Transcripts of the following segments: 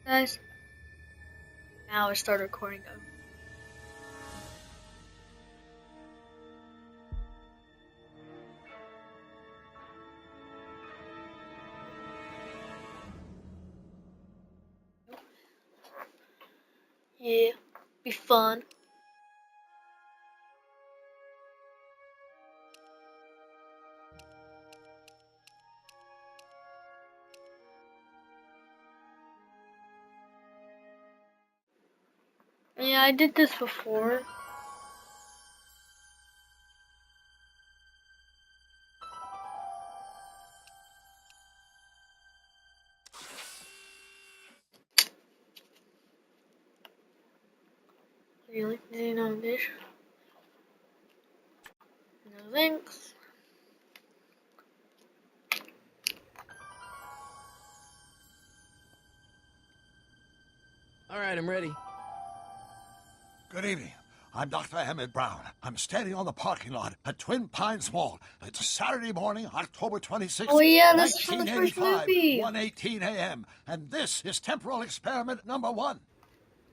Guys, now I start recording them. Yeah, be fun. Yeah, I did this before. Really? Did you know this? No thanks. All right, I'm ready. Good evening. I'm Dr. Emmett Brown. I'm standing on the parking lot at Twin Pines Mall. It's Saturday morning, October 26th, Oh yeah, this is from the first 1985, movie. 1:18 a.m. And this is temporal experiment number 1.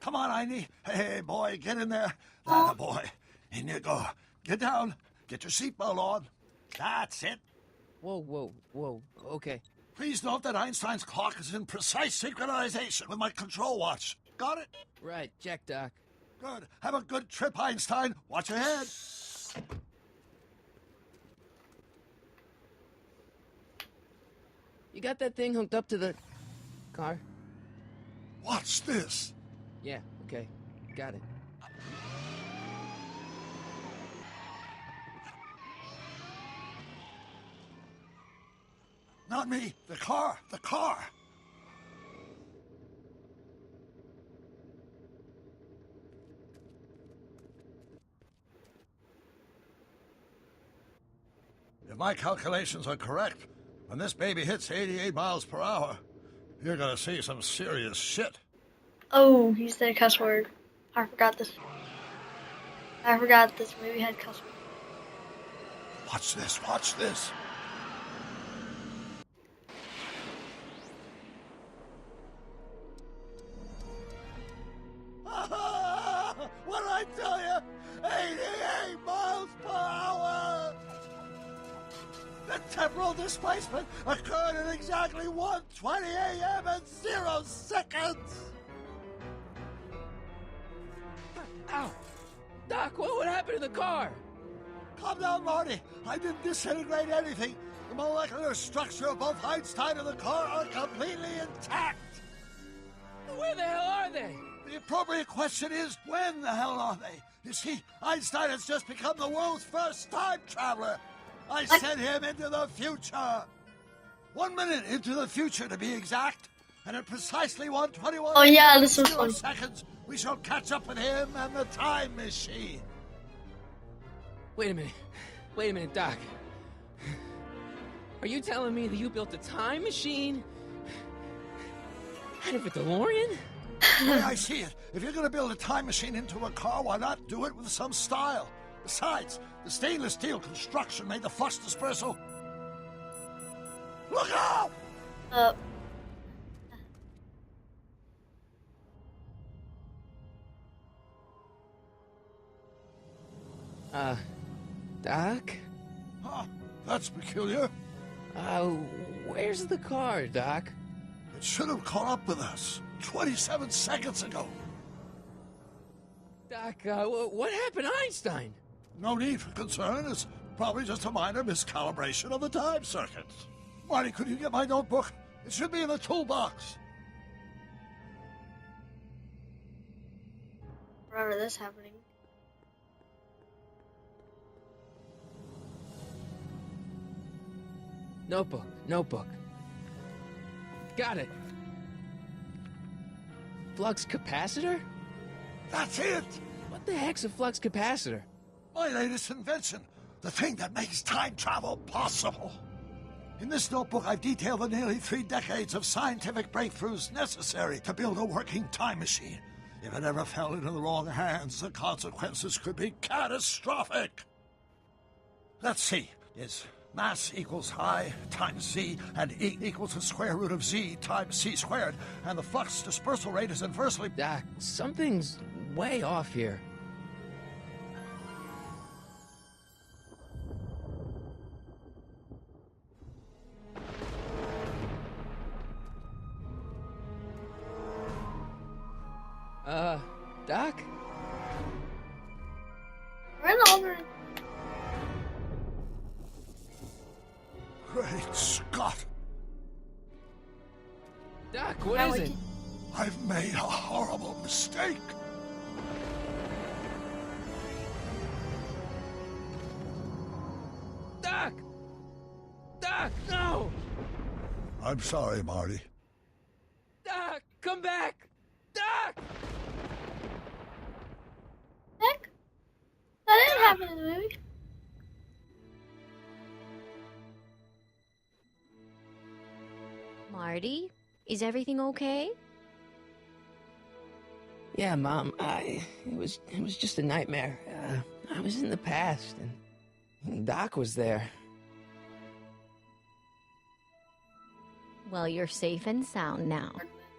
Come on, Einie. Hey, boy, get in there. That a boy. In you go. Get down. Get your seatbelt on. That's it. Whoa. Okay. Please note that Einstein's clock is in precise synchronization with my control watch. Got it? Right, check, Doc. Good. Have a good trip, Einstein. Watch your head. You got that thing hooked up to the car? Watch this. Yeah, okay. Got it. Not me. The car. The car. If my calculations are correct, when this baby hits 88 miles per hour, you're gonna see some serious shit. Oh, he said a cuss word. I forgot this. Movie had cuss word. Watch this. Watch this. What did I tell you? 88 miles per hour! The temporal displacement occurred at exactly 1:20 a.m. and 0 seconds! Ow! Doc, what happened to the car? Calm down, Marty. I didn't disintegrate anything. The molecular structure of both Einstein and the car are completely intact. Where the hell are they? The appropriate question is, when the hell are they? You see, Einstein has just become the world's first time traveler. I sent him into the future. 1 minute into the future, to be exact. And at precisely 1:21 Oh yeah, this was 0 fun. seconds, we shall catch up with him and the time machine. Wait a minute, Doc. Are you telling me that you built a time machine out of a DeLorean? The way I see it, if you're going to build a time machine into a car, why not do it with some style? Besides, the stainless steel construction made the flux dispersal. Look out! Doc? Huh, that's peculiar. Where's the car, Doc? It should have caught up with us 27 seconds ago. Doc, what happened to Einstein? No need for concern. It's probably just a minor miscalibration of the time circuits. Marty, could you get my notebook? It should be in the toolbox. Remember this happening. Notebook. Got it. Flux capacitor? That's it! What the heck's a flux capacitor? My latest invention. The thing that makes time travel possible. In this notebook, I've detailed the nearly 3 decades of scientific breakthroughs necessary to build a working time machine. If it ever fell into the wrong hands, the consequences could be catastrophic. Let's see. Is Mass equals I times Z, and E equals the square root of Z times C squared, and the flux dispersal rate is inversely... Doc, something's way off here. Doc? We're in the alternate. Great Scott! Doc, what Now is we it? can- I've made a horrible mistake! Doc! Doc, no! I'm sorry, Marty. Doc, come back! Doc! Heck? That didn't happen in the movie. Marty, is everything okay? Yeah, Mom, it was just a nightmare. I was in the past, and Doc was there. Well, you're safe and sound now,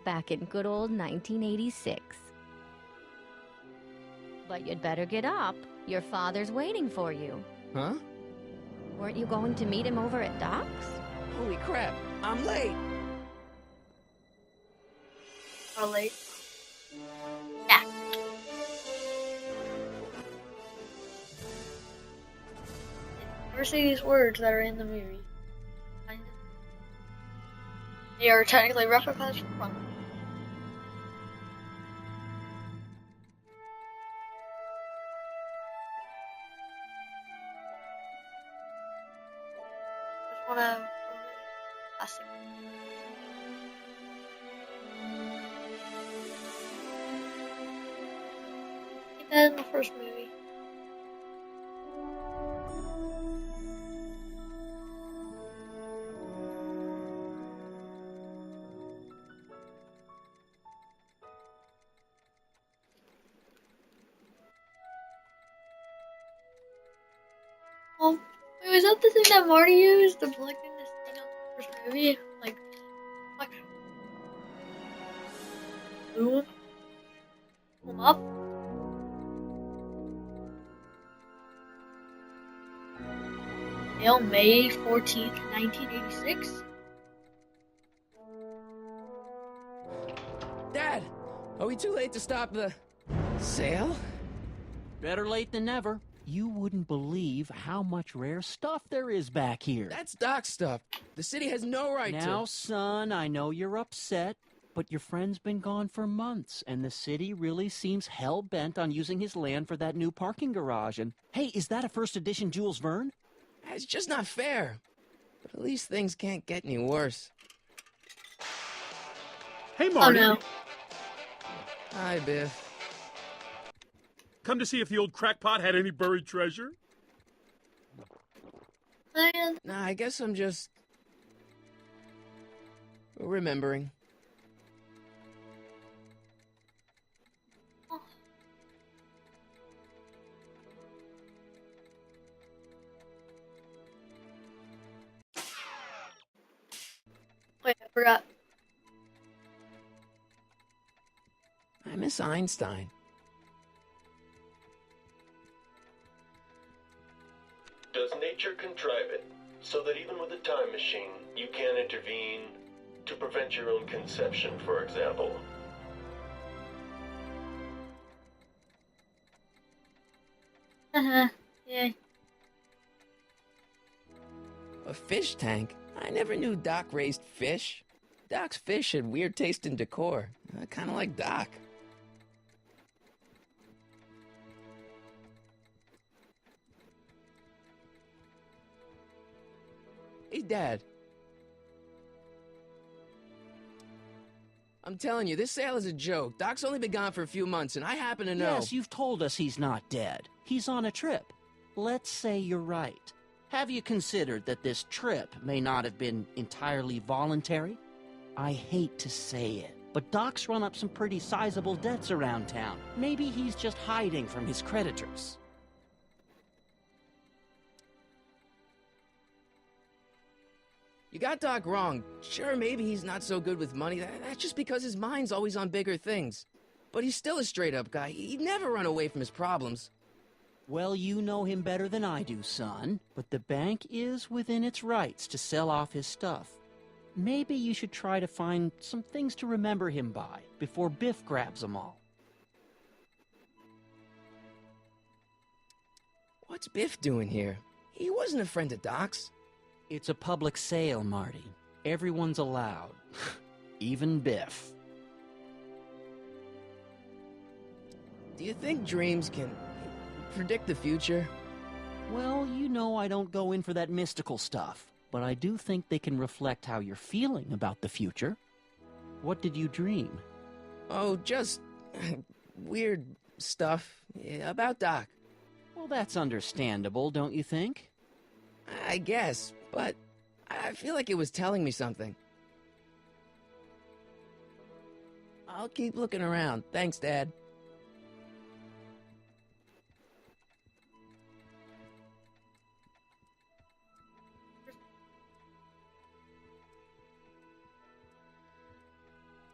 back in good old 1986. But you'd better get up. Your father's waiting for you. Huh? Weren't you going to meet him over at Doc's? Holy crap, I'm late! Or late. Yeah. Never say these words that are in the movie. They are technically replicas from. Just wanna. Classic. Get that in the first movie. Wait, was that the thing that Marty used to plug in this thing on the first movie? Like, fuck. Boom. Pull 'em up. Hail May 14th, 1986. Dad, are we too late to stop the sale? Better late than never. You wouldn't believe how much rare stuff there is back here. That's Doc stuff. The city has no right Now, to. son, I know you're upset, but your friend's been gone for months, and the city really seems hell-bent on using his land for that new parking garage. And, hey, is that a first edition Jules Verne? It's just not fair. But at least things can't get any worse. Hey, Oh Marty. no. Hi, Biff. Come to see if the old crackpot had any buried treasure? Man. Nah, I guess I'm just remembering. Wait, I forgot. I miss Einstein. Does nature contrive it so that even with a time machine, you can intervene to prevent your own conception, for example? Yeah. A fish tank? I never knew Doc raised fish. Doc's fish had weird taste in decor. Kind of like Doc. Hey, Dad. I'm telling you, this sale is a joke. Doc's only been gone for a few months, and I happen to know... Yes, you've told us he's not dead. He's on a trip. Let's say you're right. Have you considered that this trip may not have been entirely voluntary? I hate to say it, but Doc's run up some pretty sizable debts around town. Maybe he's just hiding from his creditors. You got Doc wrong. Sure, maybe he's not so good with money. That's just because his mind's always on bigger things. But he's still a straight-up guy. He'd never run away from his problems. Well, you know him better than I do, son. But the bank is within its rights to sell off his stuff. Maybe you should try to find some things to remember him by before Biff grabs them all. What's Biff doing here? He wasn't a friend of Doc's. It's a public sale, Marty. Everyone's allowed. Even Biff. Do you think dreams can predict the future? Well, you know I don't go in for that mystical stuff, but I do think they can reflect how you're feeling about the future. What did you dream? Oh, just weird stuff about Doc. Well, that's understandable, don't you think? I guess, but I feel like it was telling me something. I'll keep looking around. Thanks, Dad.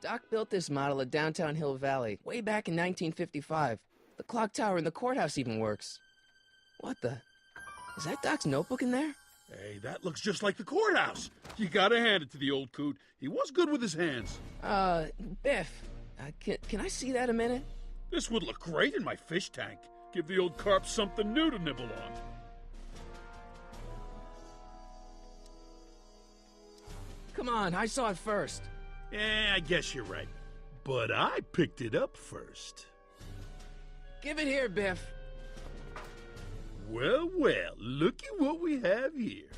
Doc built this model at downtown Hill Valley way back in 1955. The clock tower in the courthouse even works. What the? Is that Doc's notebook in there? Hey, that looks just like the courthouse. You gotta hand it to the old coot. He was good with his hands. Biff, can I see that a minute? This would look great in my fish tank. Give the old carp something new to nibble on. Come on, I saw it first. Yeah, I guess you're right. But I picked it up first. Give it here, Biff. Well, well, looky what we have here.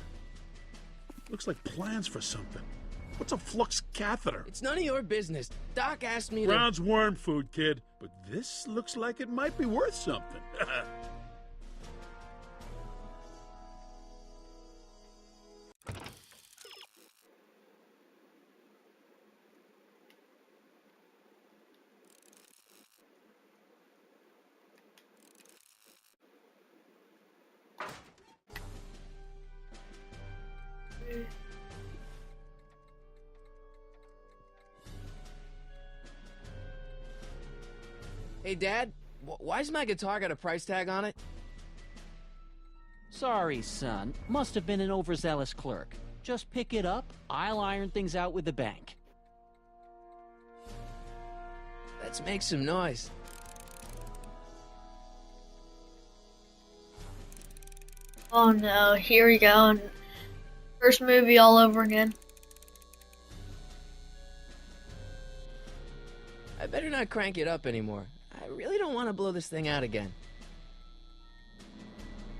Looks like plans for something. What's a flux catheter? It's none of your business. Doc asked me to... Brown's worm food, kid. But this looks like it might be worth something. Hey, Dad, why's my guitar got a price tag on it? Sorry, son. Must have been an overzealous clerk. Just pick it up. I'll iron things out with the bank. Let's make some noise. Oh no, here we go. First movie all over again. I better not crank it up anymore. I really don't want to blow this thing out again.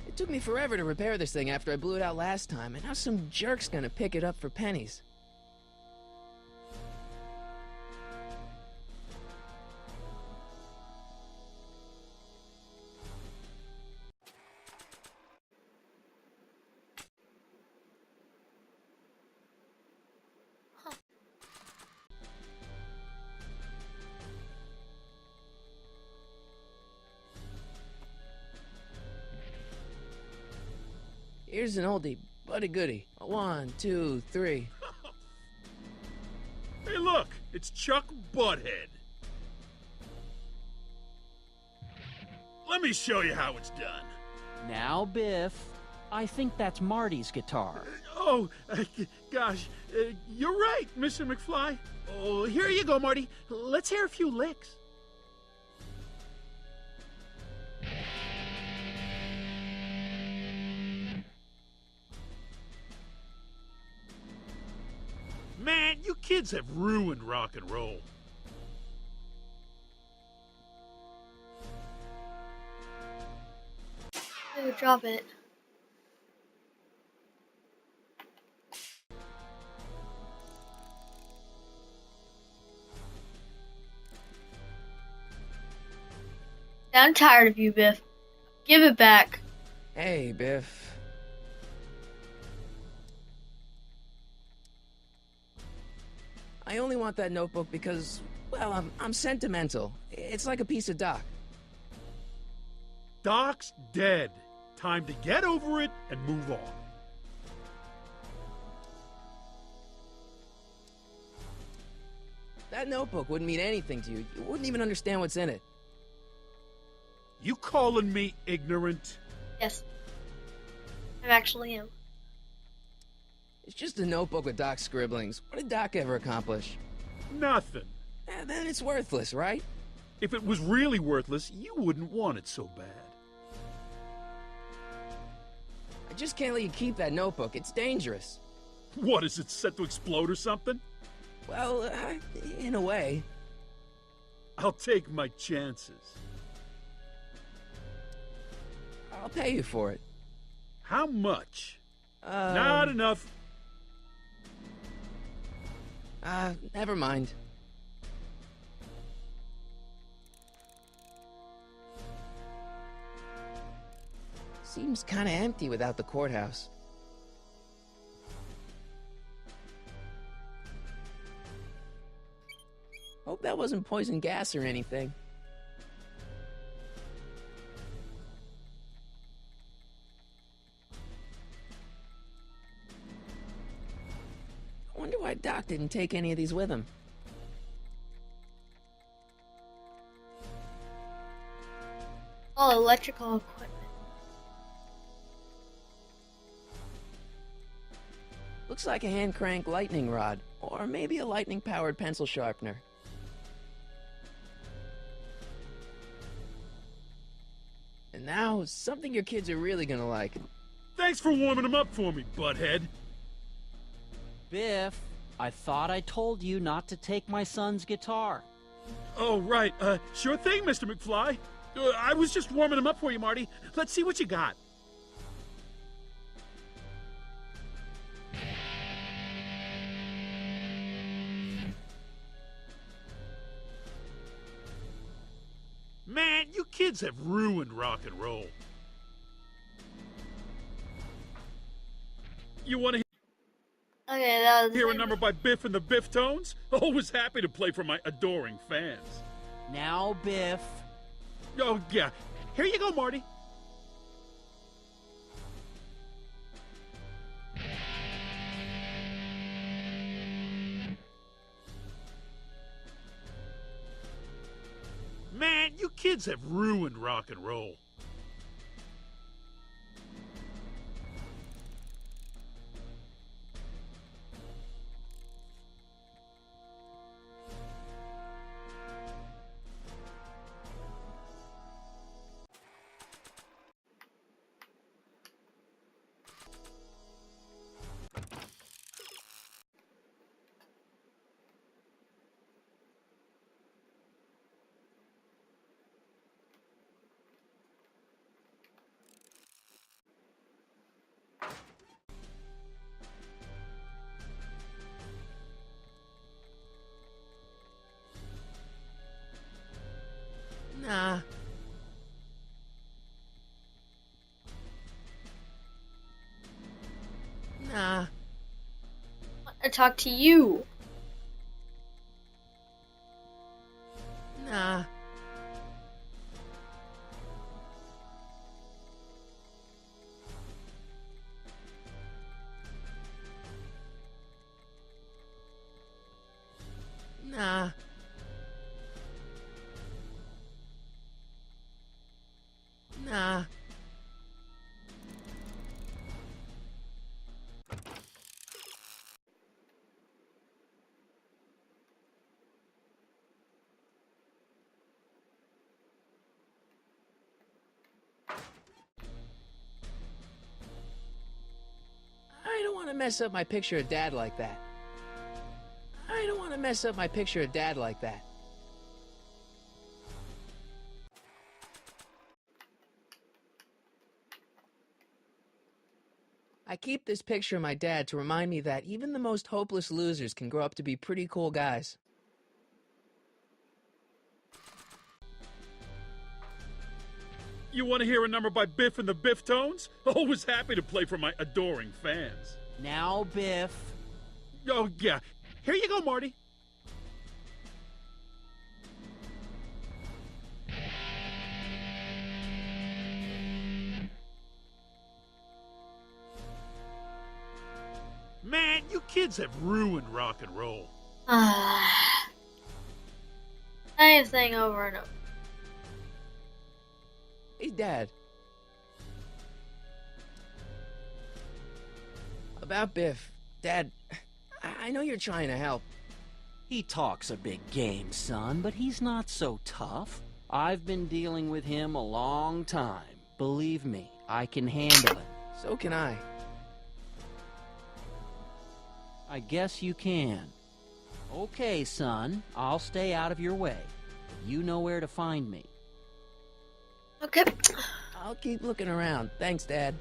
It took me forever to repair this thing after I blew it out last time, and now some jerk's gonna pick it up for pennies. Here's an oldie, but a goodie. 1, 2, 3. Hey, look, it's Chuck Butthead. Let me show you how it's done. Now, Biff, I think that's Marty's guitar. Oh, gosh, you're right, Mr. McFly. Oh, here you go, Marty. Let's hear a few licks. Man, you kids have ruined rock and roll. Oh, drop it. I'm tired of you, Biff. Give it back. Hey, Biff. I only want that notebook because, well, I'm sentimental. It's like a piece of Doc. Doc's dead. Time to get over it and move on. That notebook wouldn't mean anything to you. You wouldn't even understand what's in it. You calling me ignorant? Yes. I actually am. It's just a notebook with Doc's scribblings. What did Doc ever accomplish? Nothing. Then it's worthless, right? If it was really worthless, you wouldn't want it so bad. I just can't let you keep that notebook. It's dangerous. What, is it set to explode or something? Well, in a way. I'll take my chances. I'll pay you for it. How much? Not enough. Never mind. Seems kinda empty without the courthouse. Hope that wasn't poison gas or anything. I wonder why Doc didn't take any of these with him. All electrical equipment. Looks like a hand crank lightning rod, or maybe a lightning powered pencil sharpener. And now, something your kids are really gonna like. Thanks for warming them up for me, butthead. Biff, I thought I told you not to take my son's guitar. Oh, right. Sure thing, Mr. McFly. I was just warming them up for you, Marty. Let's see what you got. Man, you kids have ruined rock and roll. You want to Okay, that was hear a number by Biff and the Biff Tones? Always happy to play for my adoring fans. Now, Biff. Oh, yeah. Here you go, Marty. Man, you kids have ruined rock and roll. Nah. Nah. I want to talk to you. Nah. Nah. Nah. I don't want to mess up my picture of Dad like that. I don't want to mess up my picture of Dad like that. I keep this picture of my dad to remind me that even the most hopeless losers can grow up to be pretty cool guys. You want to hear a number by Biff and the Biff Tones? Always happy to play for my adoring fans. Now, Biff. Oh, yeah. Here you go, Marty. Man, you kids have ruined rock and roll. Same thing over and over. Hey, Dad. About Biff. Dad, I know you're trying to help. He talks a big game, son, but he's not so tough. I've been dealing with him a long time. Believe me, I can handle it. So can I. I guess you can. Okay, son, I'll stay out of your way. You know where to find me. Okay. I'll keep looking around. Thanks, Dad.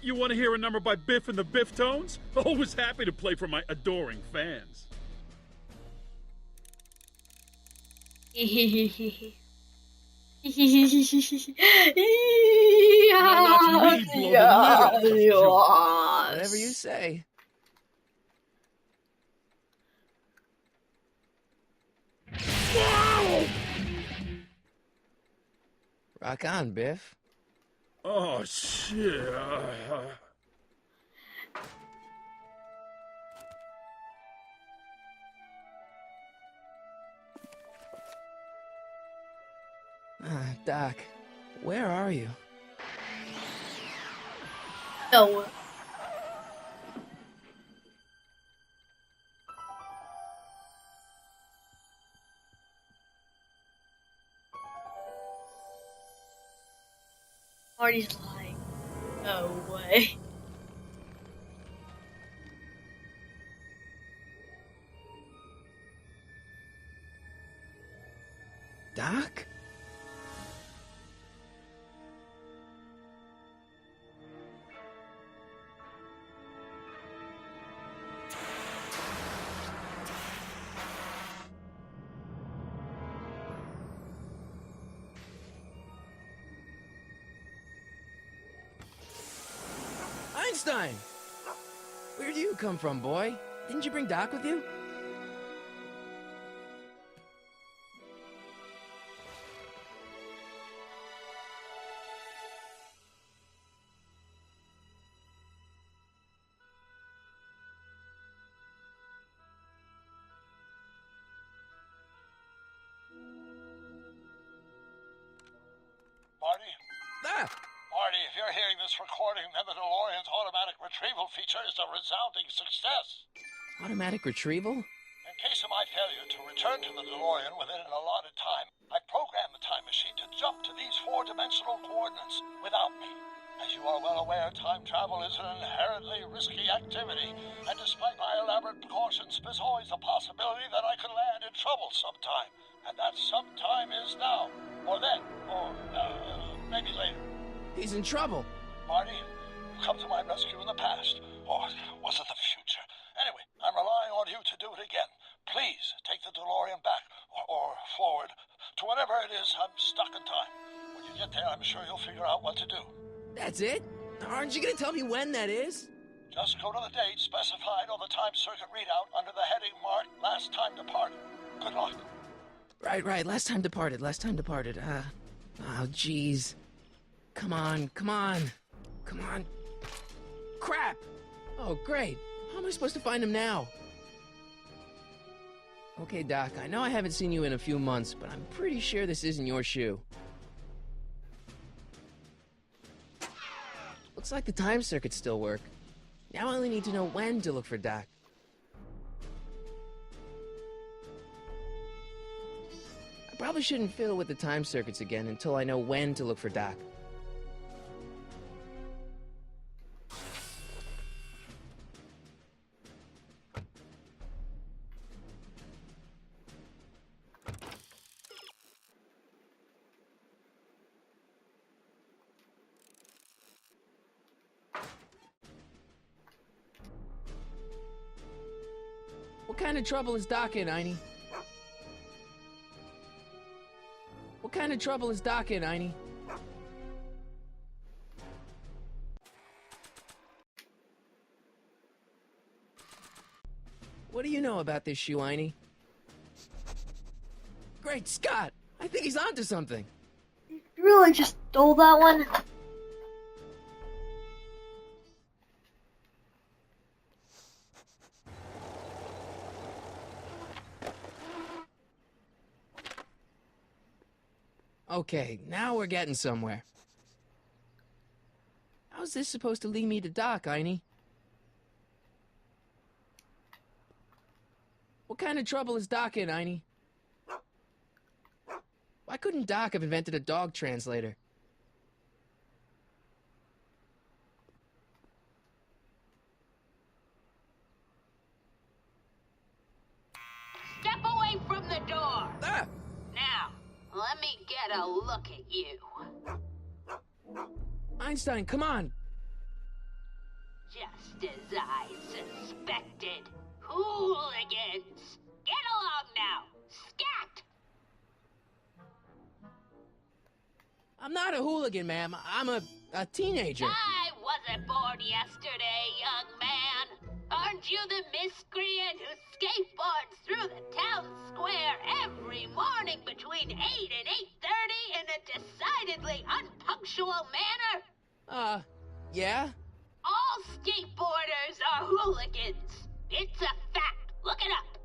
You want to hear a number by Biff and the Biff Tones? Always happy to play for my adoring fans. Now watch me blow the lid off. Whatever you say. Rock on, Biff. Oh, shit. Doc, where are you? No. Marty's lying. No way. Doc? Einstein! Where do you come from, boy? Didn't you bring Doc with you? Marty? Ah! Marty, if you're hearing this recording, then the DeLorean's automatic retrieval feature is a resounding success. Automatic retrieval? In case of my failure to return to the DeLorean within an allotted time, I programmed the time machine to jump to these four-dimensional coordinates without me. As you are well aware, time travel is an inherently risky activity, and despite my elaborate precautions, there's always a possibility that I could land in trouble sometime. And that sometime is now, or then, or maybe later. He's in trouble. Marty, you've come to my rescue in the past, or was it the future? Anyway, I'm relying on you to do it again. Please take the DeLorean back, or forward, to whatever it is. I'm stuck in time. When you get there, I'm sure you'll figure out what to do. That's it? Aren't you gonna tell me when that is? Just go to the date specified on the time circuit readout under the heading marked Last Time Departed. Good luck. Right. Last time departed. Oh, jeez. Come on. Crap! Oh, great. How am I supposed to find him now? Okay, Doc, I know I haven't seen you in a few months, but I'm pretty sure this isn't your shoe. Looks like the time circuits still work. Now I only need to know when to look for Doc. I probably shouldn't fiddle with the time circuits again until I know when to look for Doc. What kind of trouble is Doc in, Einie? What kind of trouble is Doc in, Einie? What do you know about this shoe, Einie? Great Scott! I think he's onto something. You really just stole that one? Okay, now we're getting somewhere. How's this supposed to lead me to Doc, Einie? What kind of trouble is Doc in, Einie? Why couldn't Doc have invented a dog translator? Step away from the door! Ah! Now, let me get a look at you. Einstein, come on! Just as I suspected. Hooligans! Get along now! Scat! I'm not a hooligan, ma'am. I'm a teenager. I wasn't born yesterday, young man. Aren't you the miscreant who skateboards through the town square every morning between 8 and 8:30 in a decidedly unpunctual manner? Yeah? All skateboarders are hooligans. It's a fact. Look it up.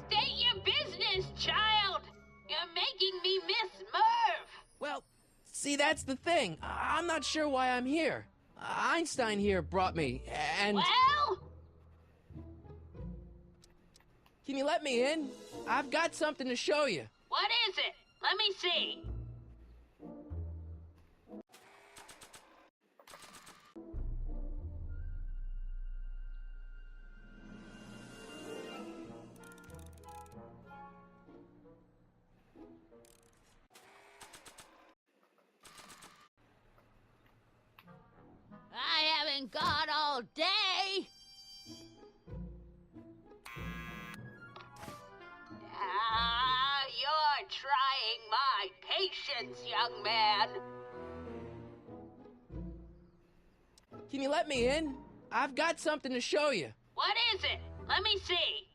State your business, child. You're making me miss Merv. Well, see, that's the thing. I'm not sure why I'm here. Einstein here brought me, and... Well? Can you let me in? I've got something to show you. What is it? Let me see. I haven't got all day. You're trying my patience, young man. Can you let me in? I've got something to show you. What is it? Let me see.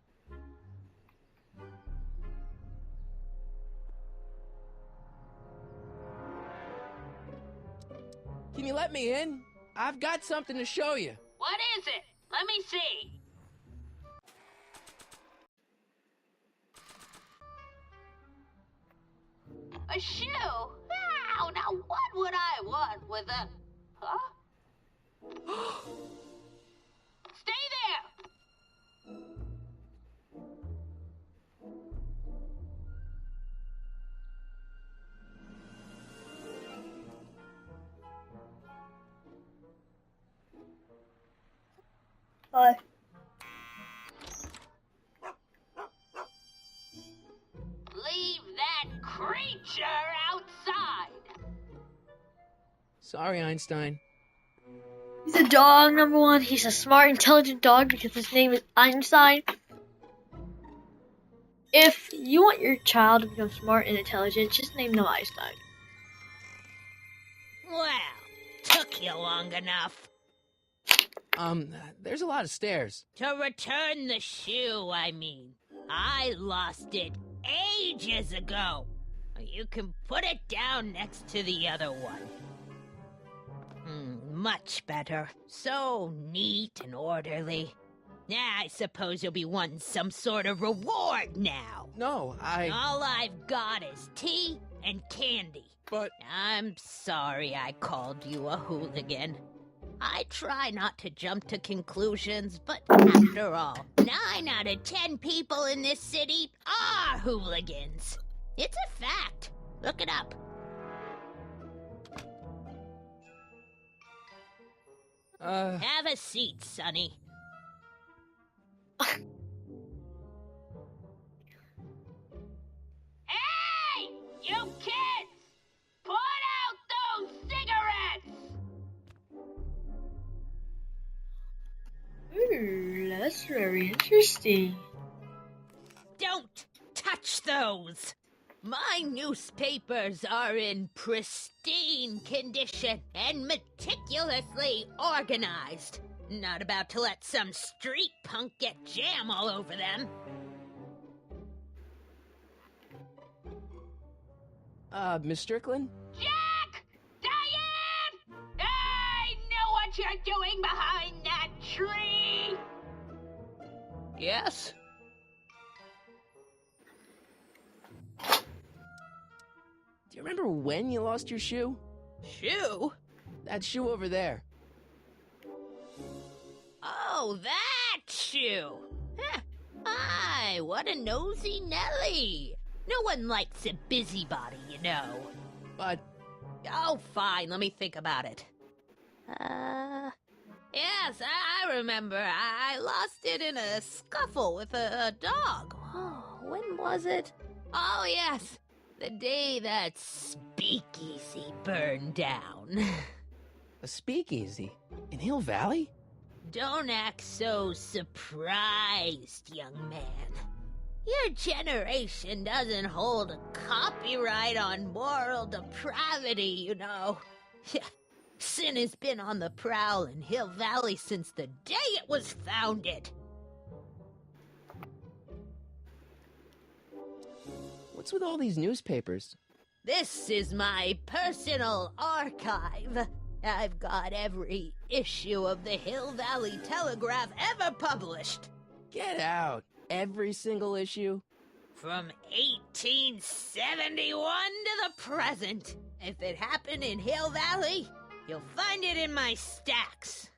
Can you let me in? I've got something to show you. What is it? Let me see. A shoe? Wow, now what would I want with a... Huh? Stay there! Leave that creature outside! Sorry, Einstein. He's a dog, number one. He's a smart, intelligent dog because his name is Einstein. If you want your child to become smart and intelligent, just name them Einstein. Well, took you long enough. There's a lot of stairs. To return the shoe, I mean. I lost it ages ago. You can put it down next to the other one. Much better. So neat and orderly. I suppose you'll be wanting some sort of reward now. No, All I've got is tea and candy. But... I'm sorry I called you a hooligan. I try not to jump to conclusions, but after all, 9 out of 10 people in this city are hooligans. It's a fact. Look it up. Have a seat, Sonny. Hey! You kids! Put out those cigarettes! Ooh, that's very interesting. Don't touch those! My newspapers are in pristine condition and meticulously organized. Not about to let some street punk get jam all over them. Miss Strickland? Jack! Diane! I know what you're doing behind that tree! Yes? you remember when you lost your shoe? Shoe? That shoe over there. Oh, that shoe! Huh. Aye, what a nosy Nelly! No one likes a busybody, you know. But Oh, fine, let me think about it. Yes, I remember. I lost it in a scuffle with a dog. Oh, when was it? Oh, yes, the day that speakeasy burned down. a speakeasy in Hill Valley? Don't act so surprised, young man. Your generation doesn't hold a copyright on moral depravity, you know. Sin has been on the prowl in Hill Valley since the day it was founded. What's with all these newspapers? This is my personal archive. I've got every issue of the Hill Valley Telegraph ever published. Get out! Every single issue? From 1871 to the present. If it happened in Hill Valley, you'll find it in my stacks.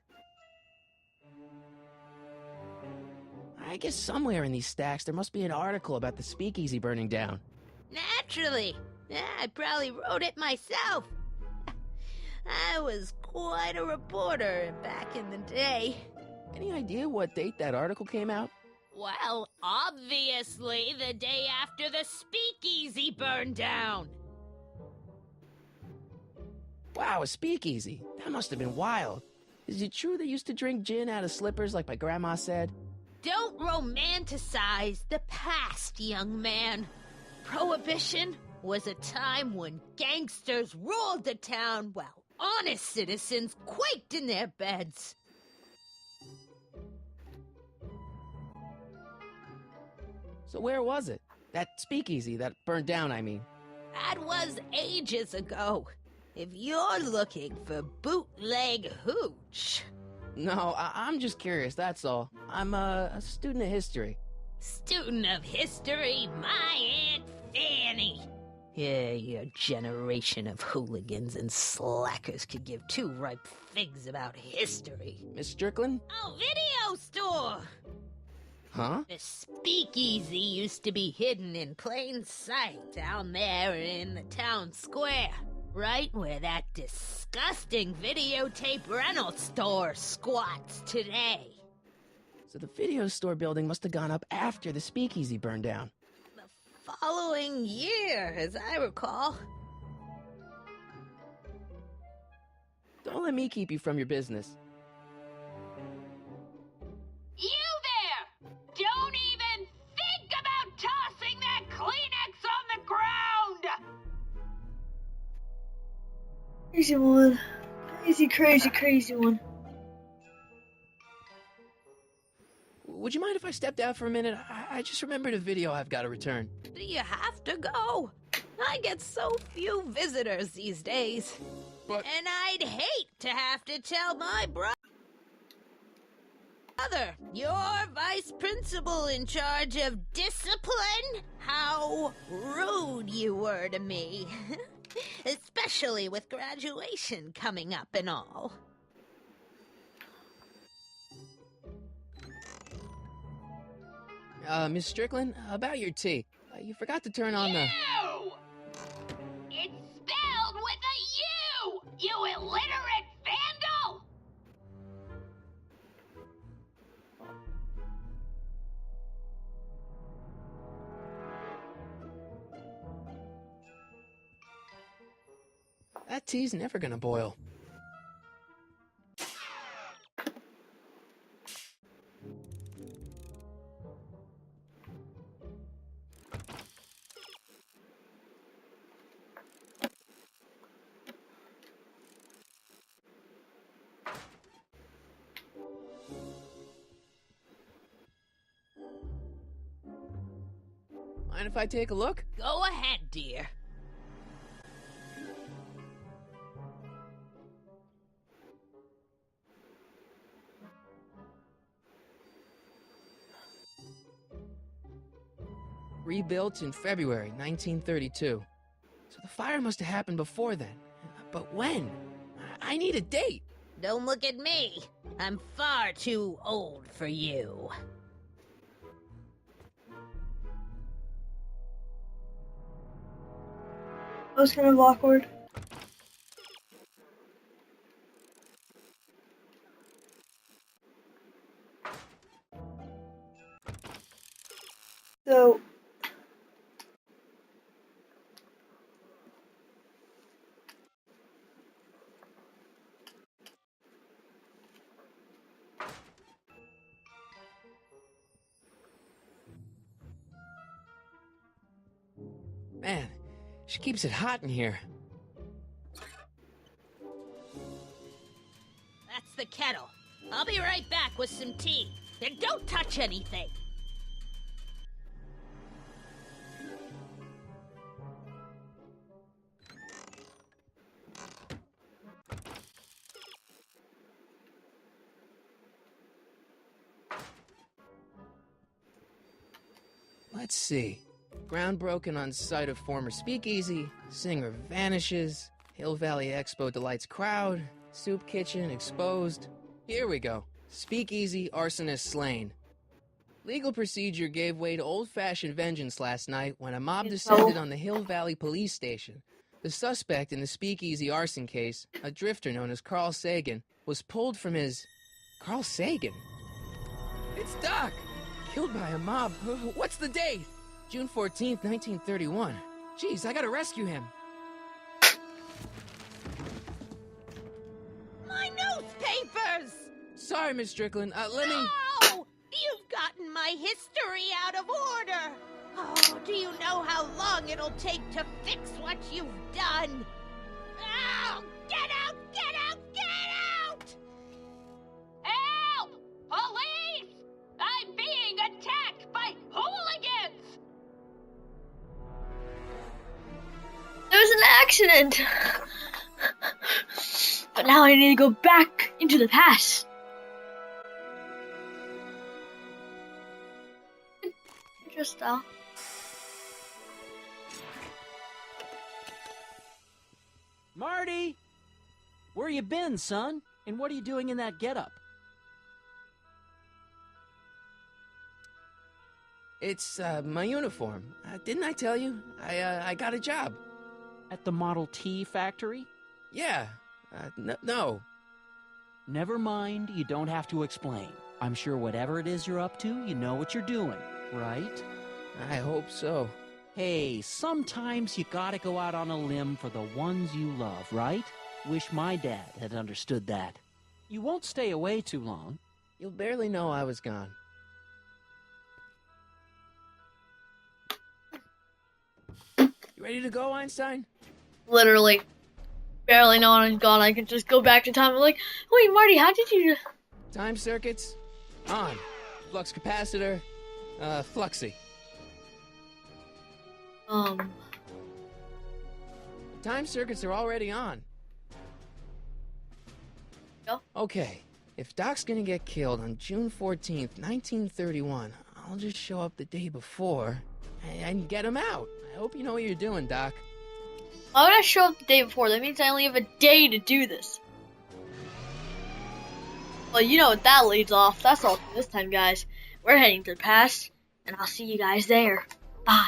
I guess somewhere in these stacks there must be an article about the speakeasy burning down. Naturally. I probably wrote it myself. I was quite a reporter back in the day. Any idea what date that article came out? Well, obviously the day after the speakeasy burned down. Wow, a speakeasy. That must have been wild. Is it true they used to drink gin out of slippers like my grandma said? Don't romanticize the past, young man. Prohibition was a time when gangsters ruled the town while honest citizens quaked in their beds. So where was it? That speakeasy that burned down, I mean. That was ages ago. If you're looking for bootleg hooch. No, I'm just curious, that's all. I'm a student of history. Student of history, my Aunt Fanny. Yeah, your generation of hooligans and slackers could give two ripe figs about history. Miss Strickland? Oh, video store! Huh? The speakeasy used to be hidden in plain sight down there in the town square. Right where that disgusting videotape rental store squats today. So the video store building must have gone up after the speakeasy burned down. The following year, as I recall. Don't let me keep you from your business. You there! Don't even think about tossing that Kleenex on the ground! Crazy one. Crazy one. Would you mind if I stepped out for a minute? I just remembered a video I've got to return. Do you have to go? I get so few visitors these days. But And I'd hate to have to tell my brother, your vice principal in charge of discipline, how rude you were to me. Especially with graduation coming up and all. Miss Strickland, about your tea. You forgot to turn on the... You! It's spelled with a U! You illiterate vandal! That tea's never gonna boil. Mind if I take a look? Go ahead, dear. Rebuilt in February 1932. So the fire must have happened before then. But when? I need a date. Don't look at me. I'm far too old for you. That was kind of awkward. So, Man, she keeps it hot in here. That's the kettle. I'll be right back with some tea. And don't touch anything. Let's see. Ground broken on site of former speakeasy, singer vanishes, Hill Valley Expo delights crowd, soup kitchen exposed. Here we go. Speakeasy arsonist slain. Legal procedure gave way to old-fashioned vengeance last night when a mob descended on the Hill Valley police station. The suspect in the speakeasy arson case, a drifter known as Carl Sagan, was pulled from his... Carl Sagan? It's Doc! Killed by a mob. What's the date? June 14th, 1931. Jeez, I gotta rescue him. My newspapers! Sorry, Miss Strickland. Let me... No! You've gotten my history out of order! Oh, do you know how long it'll take to fix what you've done? Oh, get out! Get out! Get out! Help! Police! I'm being attacked by hooligans! there was an accident! But now I need to go back into the past. Just Marty! Where you been, son? And what are you doing in that getup? It's, my uniform. Didn't I tell you? I got a job. At the Model T factory? Yeah. No. Never mind, you don't have to explain. I'm sure whatever it is you're up to, you know what you're doing, right? I hope so. Hey, sometimes you gotta go out on a limb for the ones you love, right? Wish my dad had understood that. You won't stay away too long. You'll barely know I was gone. You ready to go, Einstein? literally. Barely know when I'm gone. I can just go back to time. I'm like, wait, Marty, how did you... Time circuits on. Flux capacitor, fluxy. Time circuits are already on. Yeah. Okay, if Doc's gonna get killed on June 14th, 1931, I'll just show up the day before and get him out. I hope you know what you're doing, Doc. Why would I show up the day before? That means I only have a day to do this. Well, you know what that leads off. That's all for this time, guys. We're heading to the past, and I'll see you guys there. Bye.